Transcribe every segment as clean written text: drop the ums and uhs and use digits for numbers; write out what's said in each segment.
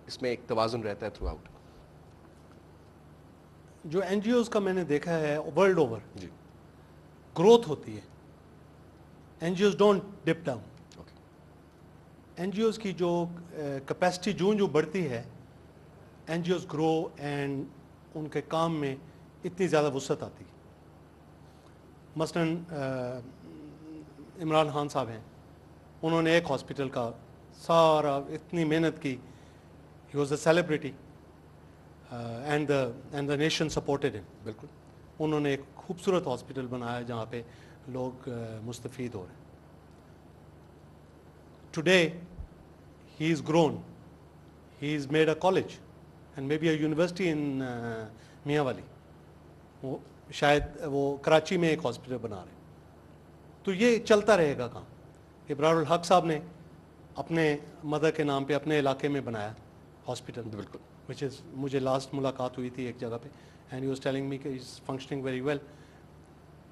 اس میں ایک توازن رہتا ہے تھرو آؤٹ؟ جو این جی اوز کا میں نے دیکھا ہے ورلڈ اوور جی گروتھ ہوتی ہے. N G Os don't dip down. N G Os کی جو کیپیسٹی جو بڑھتی ہے, N G Os grow and ان کے کام میں اتنی زیادہ وسعت آتی ہے. مثلاً عمران خان صاحب ہیں, انہوں نے ایک ہاسپٹل کا سارا اتنی محنت کی. He was a celebrity and the nation supported ہم. بالکل. انہوں نے ایک خوبصورت ہاسپٹل بنایا جہاں پہ لوگ مستفید ہو رہے ہیں. Today he is grown, he is made a college and may be a university in Mianwali. وہ شاید وہ کراچی میں ایک ہاسپٹل بنا رہے ہیں. تو یہ چلتا رہے گا کام. ابرار الحق صاحب نے اپنے مدر کے نام پہ اپنے علاقے میں بنایا ہاسپٹل. بالکل. which is مجھے لاسٹ ملاقات ہوئی تھی ایک جگہ پہ and he was telling me کہ از فنکشننگ ویری ویل.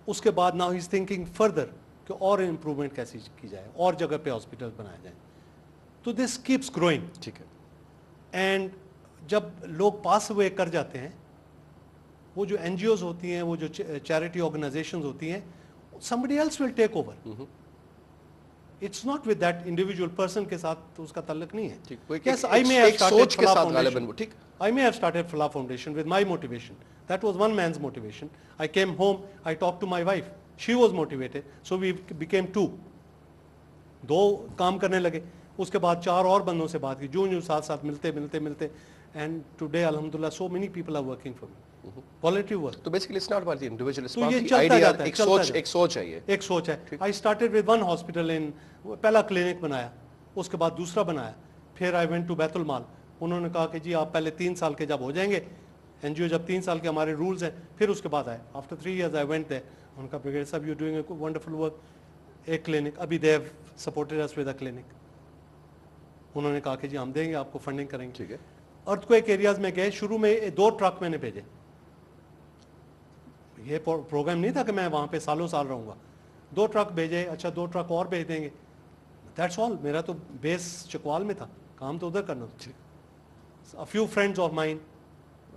اس کے بعد now he is thinking further کہ اور امپرومنٹ کیسی کی جائے, اور جگہ پہ ہاسپٹل بنائے جائیں. تو دس کیپس گروئنگ. ٹھیک ہے. اینڈ جب لوگ پاس ہوئے کر جاتے ہیں, وہ جو این جی اوز ہوتی ہیں, وہ جو چیریٹی آرگنائزیشنز ہوتی ہیں, somebody else will take over. It's not with that individual person کے ساتھ تو اس کا تعلق نہیں ہے. Yes, I may have started Falah Foundation. I may have started Falah Foundation with my motivation. That was one man's motivation. I came home, I talked to my wife. She was motivated, so we became two. دو کام کرنے لگے. اس کے بعد 4 اور بندوں سے بات کی, جو ساتھ ساتھ ملتے and today alhamdulillah so many people are working for me. Voluntary work. تو basically it's not about the individual, it's تو about یہ the چلتا idea. جاتا ہے, ایک سوچ ہے یہ. ایک سوچ ہے. I started with one hospital in, پہلا کلینک بنایا, اس کے بعد دوسرا بنایا, پھر I went to بیت المال. انہوں نے کہا کہ جی آپ پہلے 3 سال کے جب ہو جائیں گے, این جی او جب 3 سال کے ہمارے رولز ہیں, پھر اس کے بعد آئے. After 3 years I went there. ان کا بریگیڈ صاحب you're doing a wonderful work. ایک کلینک ابھی they have supported us with a clinic. انہوں نے کہا کہ جی ہم دیں گے آپ کو, فنڈنگ کریں گے. ٹھیک ہے. ارتھکویک ایریاز میں گئے, شروع میں 2 ٹرک میں نے بھیجے. یہ پروگرام نہیں تھا کہ میں وہاں پہ سالوں سال رہوں گا. 2 ٹرک بھیجے, اچھا 2 ٹرک اور بھیج دیں گے. That's all. میرا تو بیس چکوال میں تھا, کام تو ادھر کرنا تھا. A few friends of mine,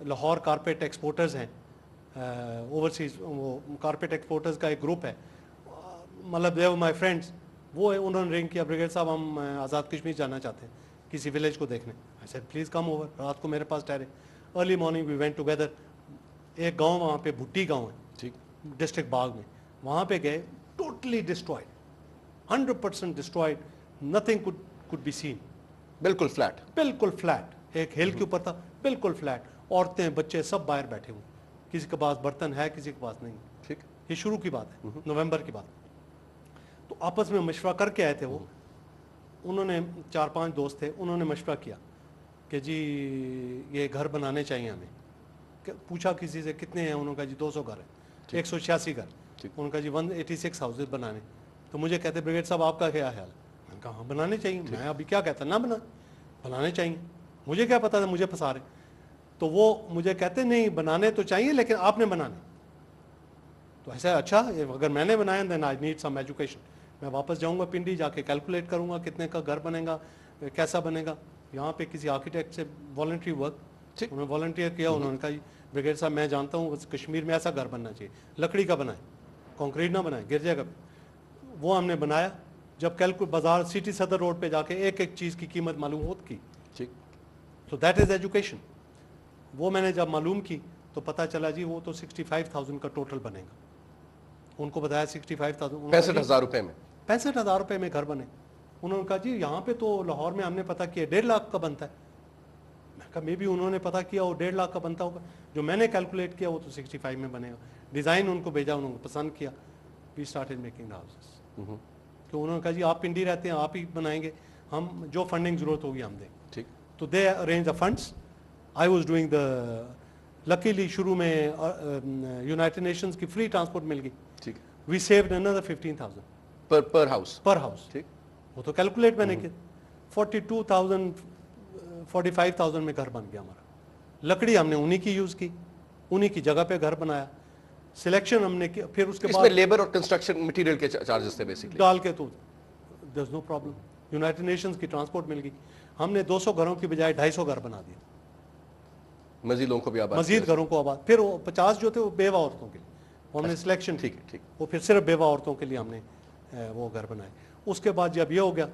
Lahore carpet exporters ہیں, اوورسیز وہ کارپیٹ ایکسپورٹرز کا ایک گروپ ہے, مطلب they were my friends. وہ انہوں نے رنگ کیا, بریگیڈ صاحب ہم آزاد کشمیر جانا چاہتے ہیں کسی ولیج کو دیکھنے. I said please come over. رات کو میرے پاس ٹھہرے. Early morning we went together. ایک گاؤں وہاں پہ بھٹی گاؤں ہے ڈسٹرکٹ باغ میں, وہاں پہ گئے. Totally destroyed, 100% destroyed, nothing could be seen. بالکل فلیٹ. بالکل فلیٹ. ایک ہل کے اوپر تھا, بالکل فلیٹ. عورتیں بچے سب باہر بیٹھے ہوئے, کسی کے پاس برتن ہے کسی کے پاس نہیں. ٹھیک. یہ شروع کی بات ہے, نومبر کی بات. تو آپس میں مشورہ کر کے آئے تھے وہ. انہوں نے 4-5 دوست تھے, انہوں نے مشورہ کیا کہ جی یہ گھر بنانے چاہیے ہمیں. پوچھا کسی سے کتنے ہیں, انہوں نے کہا جی 200 گھر ہیں, 186 گھر. انہوں نے کہا جی 186 ہاؤسز بنانے. تو مجھے کہتے بریگیڈ صاحب آپ کا کیا خیال ہے؟ میں نے کہا ہاں بنانے چاہیے. میں ابھی کیا کہتا نہ بنانے چاہیے, مجھے کیا پتا تھا, مجھے پھنسا رہے. تو وہ مجھے کہتے نہیں بنانے تو چاہیے لیکن آپ نے بنانے. تو ایسا اچھا اگر میں نے بنایا دین آئی نیڈ سم ایجوکیشن. میں واپس جاؤں گا پنڈی, جا کے کیلکولیٹ کروں گا کتنے کا گھر بنے گا, کیسا بنے گا. یہاں پہ کسی آرکیٹیکٹ سے والنٹری ورک, انہوں نے والنٹیئر کیا. انہوں نے کہا بریگیڈ صاحب میں جانتا ہوں کشمیر میں ایسا گھر بننا چاہیے, لکڑی کا بنائیں, کنکریٹ نہ بنائیں, گر جائے گا. وہ ہم نے بنایا. جب بازار سٹی صدر روڈ پہ جا کے ایک ایک چیز کی قیمت معلوم ہوتی کی, تو دیٹ از ایجوکیشن. وہ میں نے جب معلوم کی تو پتہ چلا جی وہ تو 65,000 کا ٹوٹل بنے گا. ان کو بتایا 65,000, 65,000 روپے میں, 65,000 روپے میں گھر بنے. انہوں نے کہا جی یہاں پہ تو لاہور میں ہم نے پتہ کیا 1.5 لاکھ کا بنتا ہے. میں کہا مے بی انہوں نے پتہ کیا وہ 1.5 لاکھ کا بنتا ہوگا, جو میں نے کیلکولیٹ کیا وہ تو 65 میں بنے گا. ڈیزائن ان کو بھیجا, انہوں نے پسند کیا. We started making houses. تو انہوں نے کہا جی آپ پنڈی رہتے ہیں, آپ ہی بنائیں گے, ہم جو فنڈنگ ضرورت ہوگی ہم دیں. ٹھیک. تو they arrange the funds. I was doing the, luckily شروع میں یونائٹڈ نیشنز کی فری ٹرانسپورٹ مل گئی. ٹھیک. We saved another 15,000 per house. Per house. ٹھیک. وہ تو کیلکولیٹ میں نے کیا. 42,000 45,000 میں گھر بن گیا ہمارا. لکڑی ہم نے انہی کی یوز کی, انہی کی جگہ پہ گھر بنایا. سلیکشن ہم نے کیا, پھر اس کے بعد اس میں لیبر اور کنسٹرکشن مٹیریل کے چارجز تھے بیسیکلی ڈال کے, تو there's no problem. United Nations کی ٹرانسپورٹ مل گئی. ہم نے 200 گھروں کی بجائے 250 گھر بنا دیے, مزید لوگوں کو بھی آباد مزید گھروں کو آباد. پھر وہ 50 جو تھے وہ بیوہ عورتوں کے لیے ہم نے سلیکشن, ٹھیک ہے ٹھیک. وہ پھر صرف بیوہ عورتوں کے لیے ہم نے وہ گھر بنائے. اس کے بعد جب یہ ہو گیا